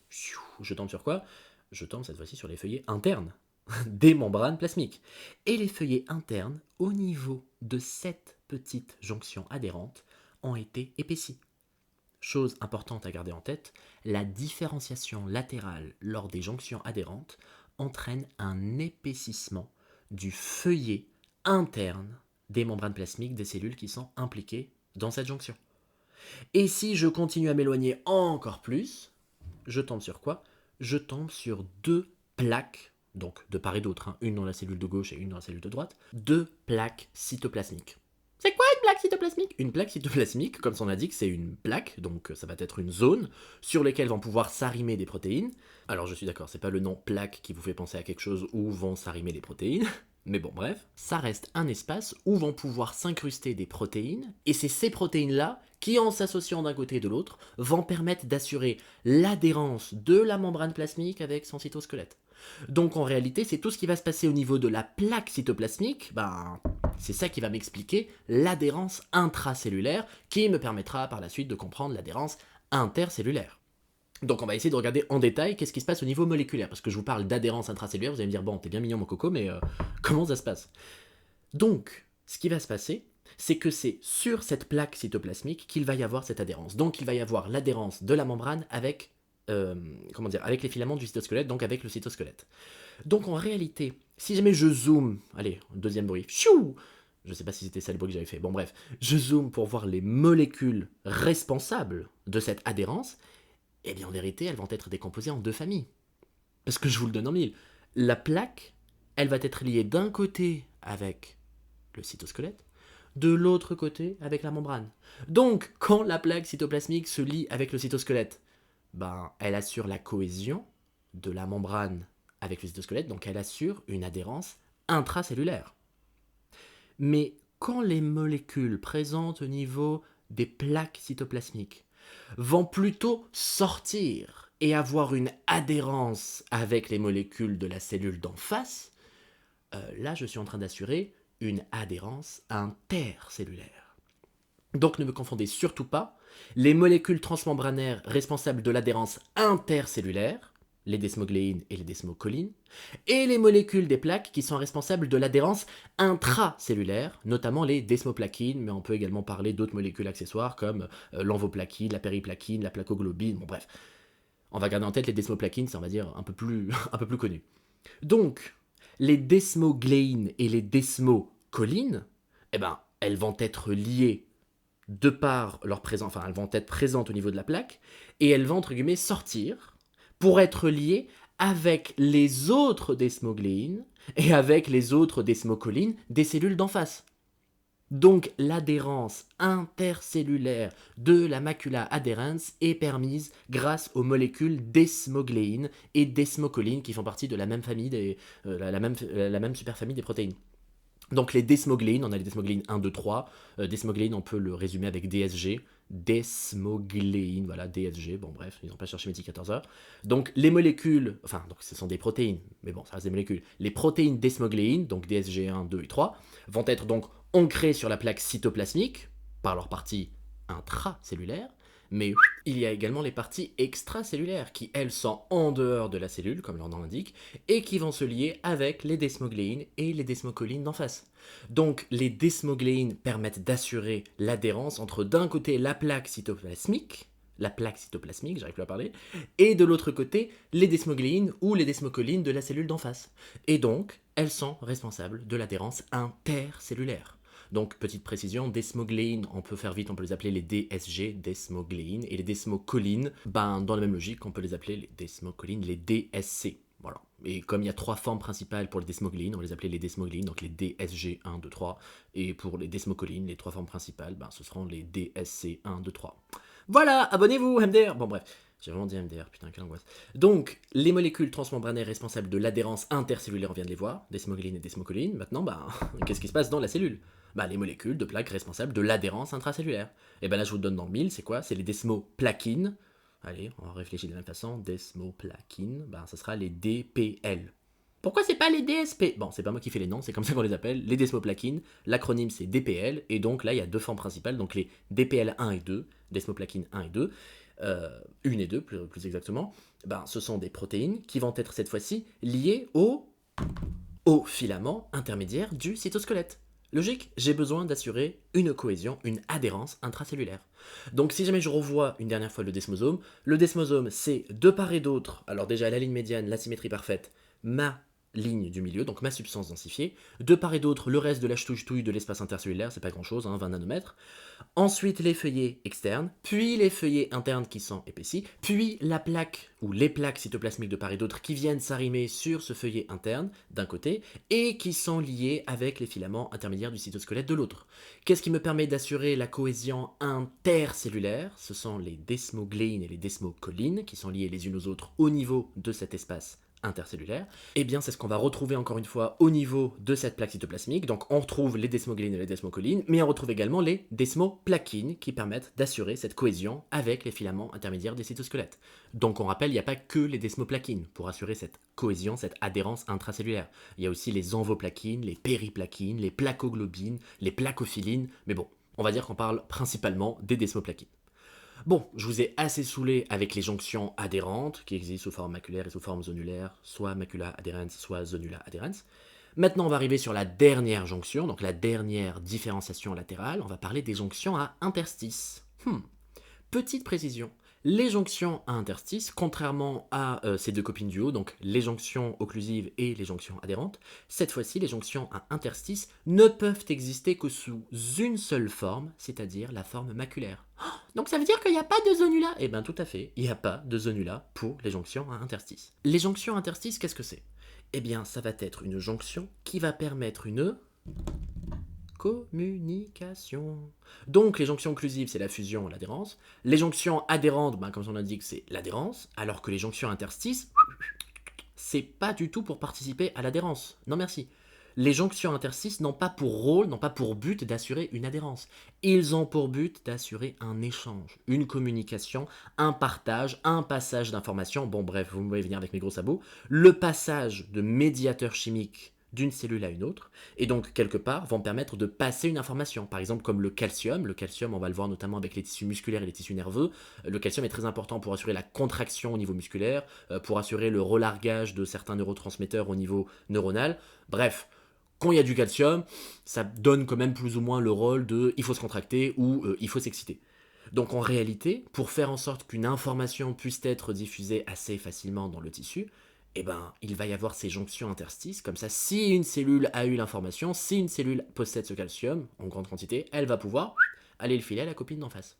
Je tombe sur quoi? je tombe cette fois-ci sur les feuillets internes des membranes plasmiques. Et les feuillets internes, au niveau de cette petite jonction adhérente, ont été épaissis. Chose importante à garder en tête, la différenciation latérale lors des jonctions adhérentes entraîne un épaississement du feuillet interne des membranes plasmiques des cellules qui sont impliquées dans cette jonction. Et si je continue à m'éloigner encore plus, je tombe sur quoi? Je tombe sur deux plaques, donc de part et d'autre, une dans la cellule de gauche et une dans la cellule de droite, deux plaques cytoplasmiques. C'est quoi une plaque cytoplasmique? Une plaque cytoplasmique, comme son indique, c'est une plaque, donc ça va être une zone sur laquelle vont pouvoir s'arrimer des protéines. Alors je suis d'accord, c'est pas le nom plaque qui vous fait penser à quelque chose où vont s'arrimer des protéines, mais bon bref, ça reste un espace où vont pouvoir s'incruster des protéines, et c'est ces protéines-là qui, en s'associant d'un côté et de l'autre, vont permettre d'assurer l'adhérence de la membrane plasmique avec son cytosquelette. Donc en réalité, c'est tout ce qui va se passer au niveau de la plaque cytoplasmique, c'est ça qui va m'expliquer l'adhérence intracellulaire, qui me permettra par la suite de comprendre l'adhérence intercellulaire. Donc on va essayer de regarder en détail qu'est-ce qui se passe au niveau moléculaire, parce que je vous parle d'adhérence intracellulaire, vous allez me dire, bon, t'es bien mignon mon coco, mais comment ça se passe? Donc, ce qui va se passer, c'est que c'est sur cette plaque cytoplasmique qu'il va y avoir cette adhérence. Donc il va y avoir l'adhérence de la membrane avec, avec les filaments du cytosquelette, donc avec le cytosquelette. Donc en réalité, si jamais je zoome, allez, deuxième bruit, chou, je sais pas si c'était ça le bruit que j'avais fait, bon bref, je zoome pour voir les molécules responsables de cette adhérence, eh bien en vérité, elles vont être décomposées en deux familles. Parce que je vous le donne en mille. La plaque, elle va être liée d'un côté avec le cytosquelette, de l'autre côté avec la membrane. Donc, quand la plaque cytoplasmique se lie avec le cytosquelette, elle assure la cohésion de la membrane avec le cytosquelette, donc elle assure une adhérence intracellulaire. Mais quand les molécules présentes au niveau des plaques cytoplasmiques vont plutôt sortir et avoir une adhérence avec les molécules de la cellule d'en face, là je suis en train d'assurer une adhérence intercellulaire. Donc ne me confondez surtout pas, les molécules transmembranaires responsables de l'adhérence intercellulaire, les desmogléines et les desmocolines, et les molécules des plaques qui sont responsables de l'adhérence intracellulaire, notamment les desmoplaquines, mais on peut également parler d'autres molécules accessoires comme l'envoplaquine, la périplaquine, la placoglobine, bon bref. On va garder en tête les desmoplaquines, c'est on va dire un peu plus connu. Donc, les desmogléines et les desmocolines, elles vont être liées de par leur présence, elles vont être présentes au niveau de la plaque, et elles vont, entre guillemets, sortir pour être liées avec les autres desmogléines et avec les autres desmocolines des cellules d'en face. Donc l'adhérence intercellulaire de la macula adherens est permise grâce aux molécules desmogléines et desmocolines qui font partie de la même famille, la même superfamille des protéines. Donc les desmogléines, on a les desmogléines 1, 2, 3. Desmogléines, on peut le résumer avec DSG. Desmogléines, voilà, DSG. Bon bref, ils n'ont pas cherché Meti 14 heures. Donc les molécules, donc ce sont des protéines, mais bon, ça reste des molécules. Les protéines desmogléines, donc DSG 1, 2 et 3, vont être donc ancrées sur la plaque cytoplasmique par leur partie intracellulaire. Mais il y a également les parties extracellulaires qui, elles, sont en dehors de la cellule, comme leur nom l'indique, et qui vont se lier avec les desmogléines et les desmocolines d'en face. Donc, les desmogléines permettent d'assurer l'adhérence entre d'un côté la plaque cytoplasmique, j'arrive plus à parler, et de l'autre côté les desmogléines ou les desmocolines de la cellule d'en face. Et donc, elles sont responsables de l'adhérence intercellulaire. Donc, petite précision, desmogléines, on peut faire vite, on peut les appeler les DSG, desmogléines, et les desmocolines, dans la même logique, on peut les appeler les desmocolines, les DSC. Voilà. Et comme il y a trois formes principales pour les desmogléines, on va les appeler les desmogléines, donc les DSG 1, 2, 3. Et pour les desmocolines, les trois formes principales, ce seront les DSC 1, 2, 3. Voilà, abonnez-vous, MDR. Bon bref, j'ai vraiment dit MDR, putain, quelle angoisse. Donc, les molécules transmembranaires responsables de l'adhérence intercellulaire, on vient de les voir, desmoglines et desmocolines. Maintenant, qu'est-ce qui se passe dans la cellule? Les molécules de plaques responsables de l'adhérence intracellulaire. Et là, je vous le donne dans le mille, c'est quoi? C'est les desmoplaquines. Allez, on réfléchit de la même façon. Desmoplaquines, ça sera les DPL. Pourquoi c'est pas les DSP? Bon, c'est pas moi qui fais les noms, c'est comme ça qu'on les appelle. Les desmoplaquines, l'acronyme c'est DPL, et donc là, il y a deux formes principales, donc les DPL 1 et 2, desmoplaquines 1 et 2. une et deux plus exactement, ben, ce sont des protéines qui vont être cette fois-ci liées au filament intermédiaire du cytosquelette. Logique, j'ai besoin d'assurer une cohésion, une adhérence intracellulaire. Donc si jamais je revois une dernière fois le desmosome c'est de part et d'autre, alors déjà la ligne médiane, la symétrie parfaite, ma ligne du milieu, donc ma substance densifiée, de part et d'autre le reste de la ch'touille de l'espace intercellulaire, c'est pas grand chose, 20 nanomètres, ensuite les feuillets externes, puis les feuillets internes qui sont épaissis, puis la plaque ou les plaques cytoplasmiques de part et d'autre qui viennent s'arrimer sur ce feuillet interne d'un côté et qui sont liés avec les filaments intermédiaires du cytosquelette de l'autre. Qu'est-ce qui me permet d'assurer la cohésion intercellulaire? Ce sont les desmogléines et les desmocolines qui sont liées les unes aux autres au niveau de cet espace intercellulaire, eh bien c'est ce qu'on va retrouver encore une fois au niveau de cette plaque cytoplasmique. Donc on retrouve les desmoglines et les desmocolines, mais on retrouve également les desmoplaquines qui permettent d'assurer cette cohésion avec les filaments intermédiaires des cytosquelettes. Donc on rappelle, il n'y a pas que les desmoplaquines pour assurer cette cohésion, cette adhérence intracellulaire. Il y a aussi les envoplaquines, les périplaquines, les placoglobines, les placophilines, mais bon, on va dire qu'on parle principalement des desmoplaquines. Bon, je vous ai assez saoulé avec les jonctions adhérentes, qui existent sous forme maculaire et sous forme zonulaire, soit macula adherens, soit zonula adherens. Maintenant, on va arriver sur la dernière jonction, donc la dernière différenciation latérale. On va parler des jonctions à interstices. Petite précision, les jonctions à interstices, contrairement à ces deux copines du haut, donc les jonctions occlusives et les jonctions adhérentes, cette fois-ci, les jonctions à interstices ne peuvent exister que sous une seule forme, c'est-à-dire la forme maculaire. Donc ça veut dire qu'il n'y a pas de zonula? Eh bien tout à fait, il n'y a pas de zonula pour les jonctions à interstices. Les jonctions à interstices, qu'est-ce que c'est? Eh bien ça va être une jonction qui va permettre une communication. Donc les jonctions occlusives, c'est la fusion, l'adhérence. Les jonctions adhérentes, comme son indique, c'est l'adhérence, alors que les jonctions interstices, c'est pas du tout pour participer à l'adhérence. Non merci. Les jonctions interstices n'ont pas pour rôle, n'ont pas pour but d'assurer une adhérence. Ils ont pour but d'assurer un échange, une communication, un partage, un passage d'informations. Bon bref, vous me voyez venir avec mes gros sabots. Le passage de médiateurs chimiques d'une cellule à une autre, et donc quelque part vont permettre de passer une information, par exemple comme le calcium. Le calcium, on va le voir notamment avec les tissus musculaires et les tissus nerveux. Le calcium est très important pour assurer la contraction au niveau musculaire, pour assurer le relargage de certains neurotransmetteurs au niveau neuronal. Bref, quand il y a du calcium, ça donne quand même plus ou moins le rôle de il faut se contracter ou il faut s'exciter. Donc en réalité, pour faire en sorte qu'une information puisse être diffusée assez facilement dans le tissu, eh ben, il va y avoir ces jonctions interstices, comme ça, si une cellule a eu l'information, si une cellule possède ce calcium en grande quantité, elle va pouvoir aller le filer à la copine d'en face.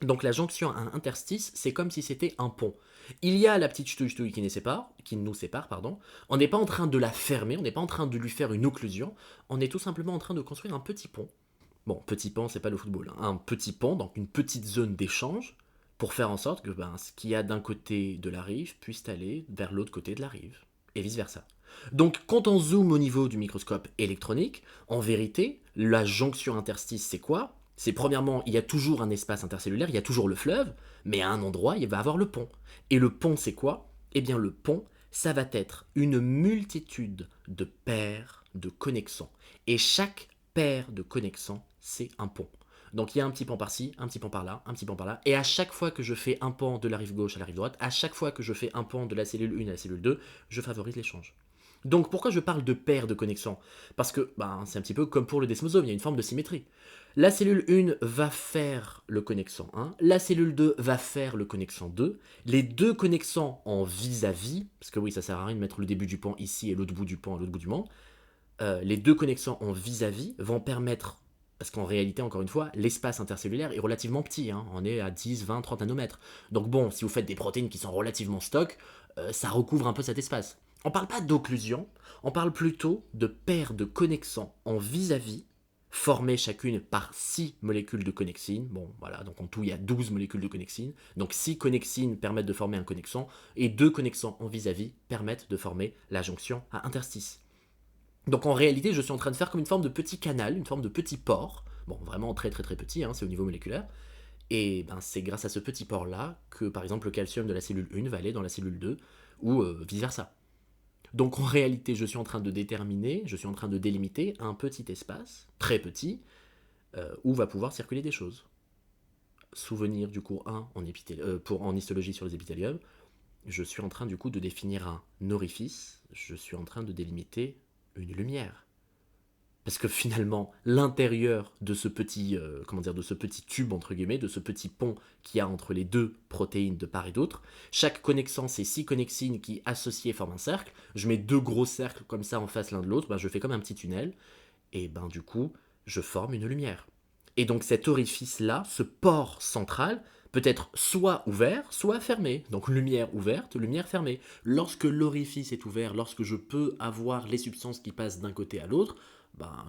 Donc la jonction à interstice, c'est comme si c'était un pont. Il y a la petite ch'touille qui nous sépare, pardon. On n'est pas en train de la fermer, on n'est pas en train de lui faire une occlusion, on est tout simplement en train de construire un petit pont. Bon, petit pont, c'est pas le football, hein. Un petit pont, donc une petite zone d'échange, pour faire en sorte que ce qu'il y a d'un côté de la rive puisse aller vers l'autre côté de la rive, et vice-versa. Donc quand on zoome au niveau du microscope électronique, en vérité, la jonction interstice, c'est quoi? C'est premièrement, il y a toujours un espace intercellulaire, il y a toujours le fleuve, mais à un endroit, il va avoir le pont. Et le pont, c'est quoi? Eh bien le pont, ça va être une multitude de paires de connexions. Et chaque paire de connexions, c'est un pont. Donc il y a un petit pont par-ci, un petit pont par-là, un petit pont par-là, et à chaque fois que je fais un pont de la rive gauche à la rive droite, à chaque fois que je fais un pont de la cellule 1 à la cellule 2, je favorise l'échange. Donc pourquoi je parle de paires de connexions? Parce que c'est un petit peu comme pour le desmosome, il y a une forme de symétrie. La cellule 1 va faire le connexon 1, la cellule 2 va faire le connexon 2, les deux connexions en vis-à-vis, parce que oui, ça sert à rien de mettre le début du pont ici et l'autre bout du pont à l'autre bout du monde, les deux connexions en vis-à-vis vont permettre, parce qu'en réalité, encore une fois, l'espace intercellulaire est relativement petit, hein, on est à 10, 20, 30 nanomètres. Donc bon, si vous faites des protéines qui sont relativement stock, ça recouvre un peu cet espace. On ne parle pas d'occlusion, on parle plutôt de paires de connexions en vis-à-vis, formées chacune par 6 molécules de connexine. Bon, voilà, donc en tout, il y a 12 molécules de connexine. Donc 6 connexines permettent de former un connexon, et 2 connexons en vis-à-vis permettent de former la jonction à interstice. Donc en réalité, je suis en train de faire comme une forme de petit canal, une forme de petit port. Bon, vraiment très très très petit, hein, c'est au niveau moléculaire. Et c'est grâce à ce petit port-là que, par exemple, le calcium de la cellule 1 va aller dans la cellule 2, ou vice-versa. Donc en réalité, je suis en train de déterminer, je suis en train de délimiter un petit espace, très petit, où va pouvoir circuler des choses. souvenir du cours 1 en histologie sur les épithéliums, je suis en train du coup de définir un orifice, je suis en train de délimiter une lumière. Parce que finalement, l'intérieur de ce petit, de ce petit tube, entre guillemets, de ce petit pont qu'il y a entre les deux protéines de part et d'autre, chaque connexant, c'est 6 connexines qui, associées, forment un cercle. Je mets 2 gros cercles comme ça en face l'un de l'autre, je fais comme un petit tunnel, et du coup, je forme une lumière. Et donc cet orifice-là, ce port central, peut être soit ouvert, soit fermé. Donc lumière ouverte, lumière fermée. Lorsque l'orifice est ouvert, lorsque je peux avoir les substances qui passent d'un côté à l'autre,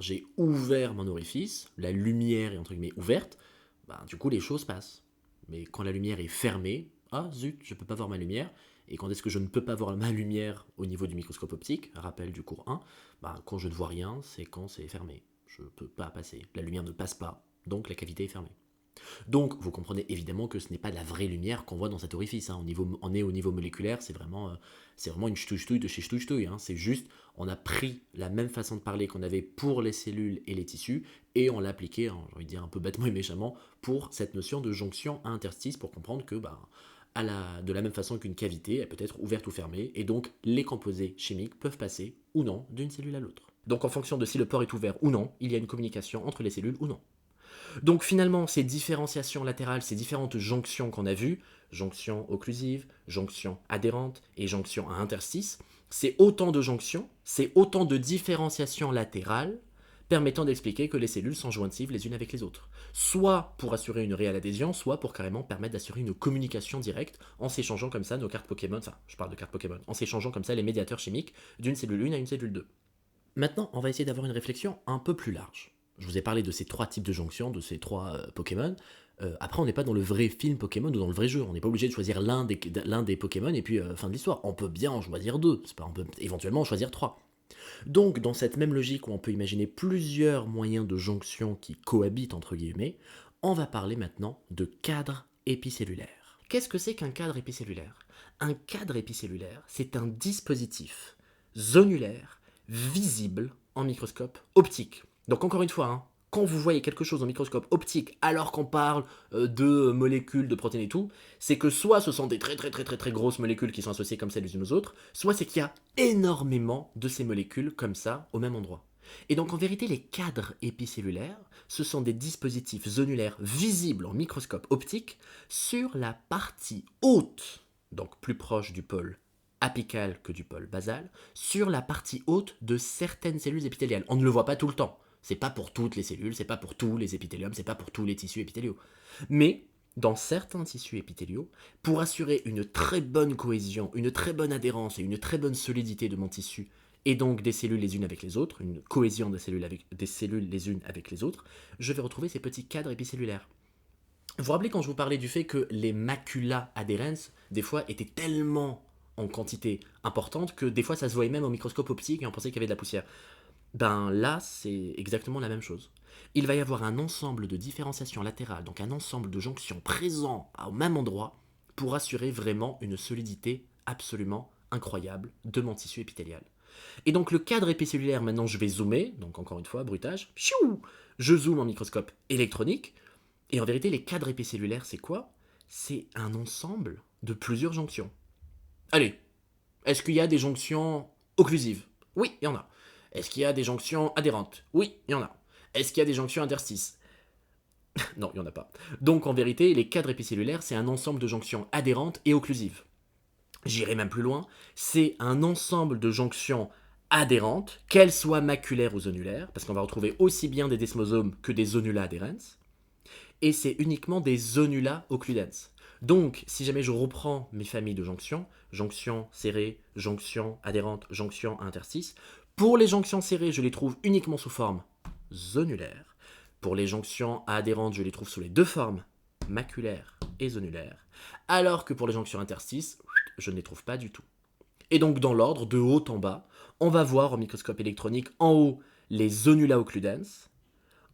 j'ai ouvert mon orifice, la lumière est entre guillemets ouverte, du coup les choses passent. Mais quand la lumière est fermée, ah zut, je ne peux pas voir ma lumière. Et quand est-ce que je ne peux pas voir ma lumière au niveau du microscope optique, rappel du cours 1, quand je ne vois rien, c'est quand c'est fermé. Je ne peux pas passer. La lumière ne passe pas, donc la cavité est fermée. Donc, vous comprenez évidemment que ce n'est pas de la vraie lumière qu'on voit dans cet orifice. On est au niveau moléculaire, c'est vraiment une ch'touille de chez ch'touille. C'est juste, on a pris la même façon de parler qu'on avait pour les cellules et les tissus, et on l'a appliqué, j'ai envie de dire un peu bêtement et méchamment, pour cette notion de jonction à interstice, pour comprendre que, de la même façon qu'une cavité, elle peut être ouverte ou fermée, et donc les composés chimiques peuvent passer ou non d'une cellule à l'autre. Donc en fonction de si le port est ouvert ou non, il y a une communication entre les cellules ou non. Donc finalement, ces différenciations latérales, ces différentes jonctions qu'on a vues, jonction occlusive, jonction adhérente et jonction à interstice, c'est autant de jonctions, c'est autant de différenciations latérales permettant d'expliquer que les cellules sont jointives les unes avec les autres. Soit pour assurer une réelle adhésion, soit pour carrément permettre d'assurer une communication directe en s'échangeant comme ça nos cartes Pokémon, enfin je parle de cartes Pokémon, en s'échangeant comme ça les médiateurs chimiques d'une cellule 1 à une cellule 2. Maintenant, on va essayer d'avoir une réflexion un peu plus large. Je vous ai parlé de ces 3 types de jonctions, de ces 3 Pokémon. Après, on n'est pas dans le vrai film Pokémon ou dans le vrai jeu. On n'est pas obligé de choisir l'un des Pokémon et puis fin de l'histoire. On peut bien en choisir 2. On peut éventuellement en choisir 3. Donc, dans cette même logique où on peut imaginer plusieurs moyens de jonction qui cohabitent entre guillemets, on va parler maintenant de cadre épicellulaire. Qu'est-ce que c'est qu'un cadre épicellulaire ? Un cadre épicellulaire, c'est un dispositif zonulaire visible en microscope optique. Donc encore une fois, quand vous voyez quelque chose en microscope optique alors qu'on parle de molécules, de protéines et tout, c'est que soit ce sont des très grosses molécules qui sont associées comme ça les unes aux autres, soit c'est qu'il y a énormément de ces molécules comme ça au même endroit. Et donc en vérité, les cadres épicellulaires, ce sont des dispositifs zonulaires visibles en microscope optique sur la partie haute, donc plus proche du pôle apical que du pôle basal, sur la partie haute de certaines cellules épithéliales. On ne le voit pas tout le temps. C'est pas pour toutes les cellules, c'est pas pour tous les épithéliums, c'est pas pour tous les tissus épithéliaux. Mais dans certains tissus épithéliaux, pour assurer une très bonne cohésion, une très bonne adhérence et une très bonne solidité de mon tissu, et donc des cellules les unes avec les autres, une cohésion des cellules les unes avec les autres, je vais retrouver ces petits cadres épicellulaires. Vous vous rappelez quand je vous parlais du fait que les macula adherens, des fois, étaient tellement en quantité importante que des fois ça se voyait même au microscope optique et on pensait qu'il y avait de la poussière. Là, c'est exactement la même chose. Il va y avoir un ensemble de différenciations latérales, donc un ensemble de jonctions présents au même endroit pour assurer vraiment une solidité absolument incroyable de mon tissu épithélial. Et donc le cadre épicellulaire, maintenant je vais zoomer, donc encore une fois, bruitage, je zoome en microscope électronique, et en vérité les cadres épicellulaires c'est quoi ? C'est un ensemble de plusieurs jonctions. Allez, est-ce qu'il y a des jonctions occlusives ? Oui, il y en a. Est-ce qu'il y a des jonctions adhérentes ? Oui, il y en a. Est-ce qu'il y a des jonctions interstices ? Non, il n'y en a pas. Donc en vérité, les cadres épicellulaires, c'est un ensemble de jonctions adhérentes et occlusives. J'irai même plus loin, c'est un ensemble de jonctions adhérentes, qu'elles soient maculaires ou zonulaires, parce qu'on va retrouver aussi bien des desmosomes que des zonula adherens, et c'est uniquement des zonula occludens. Donc, si jamais je reprends mes familles de jonctions, jonction serrée, jonction adhérente, jonction à interstice, pour les jonctions serrées, je les trouve uniquement sous forme zonulaire. Pour les jonctions adhérentes, je les trouve sous les deux formes, maculaire et zonulaire. Alors que pour les jonctions interstices, je ne les trouve pas du tout. Et donc dans l'ordre, de haut en bas, on va voir au microscope électronique en haut les zonula occludens,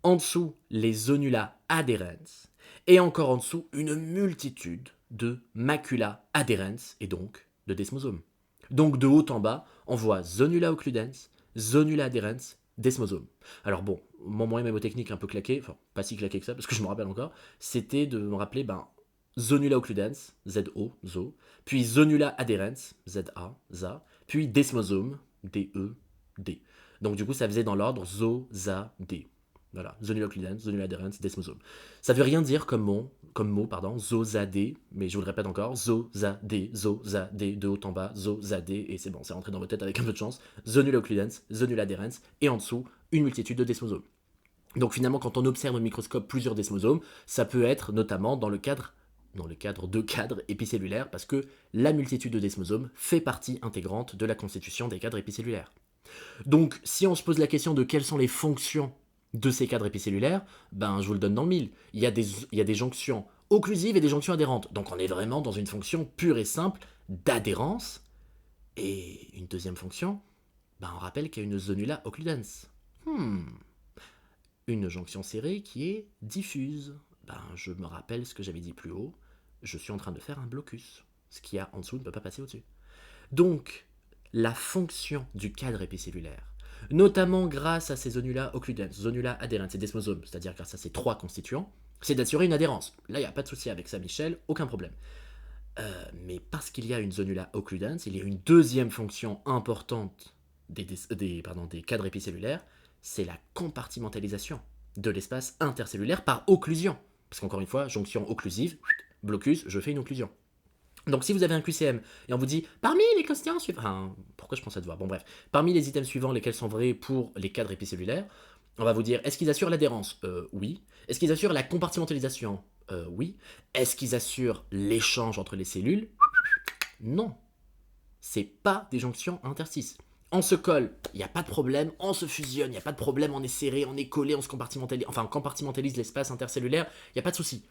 en dessous les zonula adherens, et encore en dessous une multitude de macula adherens et donc de desmosomes. Donc de haut en bas, on voit zonula occludens, zonula adherens, desmosome. Alors bon, mon moyen mémotechnique un peu claqué, enfin pas si claqué que ça, parce que je me rappelle encore, c'était de me rappeler zonula occludens, ZO, ZO, puis zonula adherens, ZA, ZA, puis desmosome, DE, D. Donc du coup, ça faisait dans l'ordre ZO, ZA, D. Voilà, zonula occludens, zonula adherens, desmosome. Ça veut rien dire comme mot, zozadé, mais je vous le répète encore, zozadé, zozadé, de haut en bas, zozadé, et c'est bon, c'est rentré dans votre tête avec un peu de chance, zonula occludens, zonula adherens, et en dessous, une multitude de desmosomes. Donc finalement, quand on observe au microscope plusieurs desmosomes, ça peut être notamment dans le cadre de cadres épicellulaires, parce que la multitude de desmosomes fait partie intégrante de la constitution des cadres épicellulaires. Donc si on se pose la question de quelles sont les fonctions de ces cadres épicellulaires, je vous le donne dans le mille. Il y a des jonctions occlusives et des jonctions adhérentes. Donc on est vraiment dans une fonction pure et simple d'adhérence. Et une deuxième fonction, on rappelle qu'il y a une zonula occludens. Une jonction serrée qui est diffuse. Je me rappelle ce que j'avais dit plus haut. Je suis en train de faire un blocus. Ce qu'il y a en dessous ne peut pas passer au-dessus. Donc, la fonction du cadre épicellulaire, notamment grâce à ces zonula occludens, zonula adherens et desmosomes, c'est-à-dire grâce à ces trois constituants, c'est d'assurer une adhérence. Là, il n'y a pas de souci avec ça, Michel, aucun problème. Mais parce qu'il y a une zonula occludens, il y a une deuxième fonction importante des cadres épicellulaires, c'est la compartimentalisation de l'espace intercellulaire par occlusion. Parce qu'encore une fois, jonction occlusive, blocus, je fais une occlusion. Donc si vous avez un QCM et on vous dit parmi les constituants suivants, pourquoi je prends cette voix ? Bon bref, parmi les items suivants, lesquels sont vrais pour les cadres épicellulaires, on va vous dire est-ce qu'ils assurent l'adhérence ? Oui. Est-ce qu'ils assurent la compartimentalisation ? Oui. Est-ce qu'ils assurent l'échange entre les cellules ? Non. C'est pas des jonctions interstices. On se colle, il n'y a pas de problème, on se fusionne, il n'y a pas de problème, on est serré, on est collé, on compartimentalise l'espace intercellulaire, il n'y a pas de souci.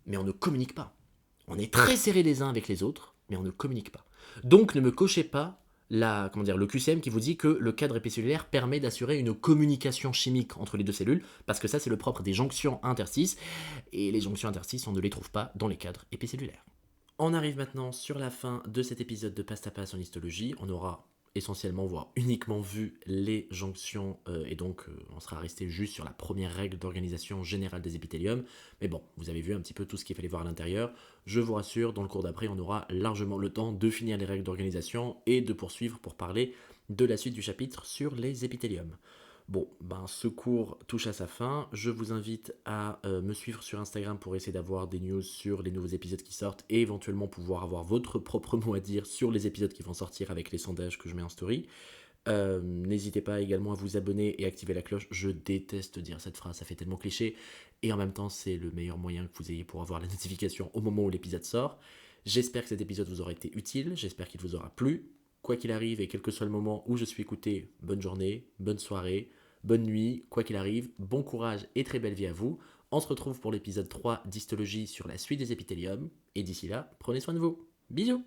Mais on ne communique pas. On est très serrés les uns avec les autres, mais on ne communique pas. Donc ne me cochez pas le QCM qui vous dit que le cadre épicellulaire permet d'assurer une communication chimique entre les deux cellules, parce que ça c'est le propre des jonctions interstices, et les jonctions interstices on ne les trouve pas dans les cadres épicellulaires. On arrive maintenant sur la fin de cet épisode de Passe à Passe en histologie. On aura essentiellement, voire uniquement vu les jonctions, et donc on sera resté juste sur la première règle d'organisation générale des épithéliums. Mais bon, vous avez vu un petit peu tout ce qu'il fallait voir à l'intérieur. Je vous rassure, dans le cours d'après, on aura largement le temps de finir les règles d'organisation et de poursuivre pour parler de la suite du chapitre sur les épithéliums. Bon, ce cours touche à sa fin. Je vous invite à me suivre sur Instagram pour essayer d'avoir des news sur les nouveaux épisodes qui sortent et éventuellement pouvoir avoir votre propre mot à dire sur les épisodes qui vont sortir avec les sondages que je mets en story. N'hésitez pas également à vous abonner et activer la cloche. Je déteste dire cette phrase, ça fait tellement cliché. Et en même temps, c'est le meilleur moyen que vous ayez pour avoir la notification au moment où l'épisode sort. J'espère que cet épisode vous aura été utile, j'espère qu'il vous aura plu. Quoi qu'il arrive et quel que soit le moment où je suis écouté, bonne journée, bonne soirée, bonne nuit, quoi qu'il arrive, bon courage et très belle vie à vous. On se retrouve pour l'épisode 3 d'histologie sur la suite des épithéliums. Et d'ici là, prenez soin de vous. Bisous!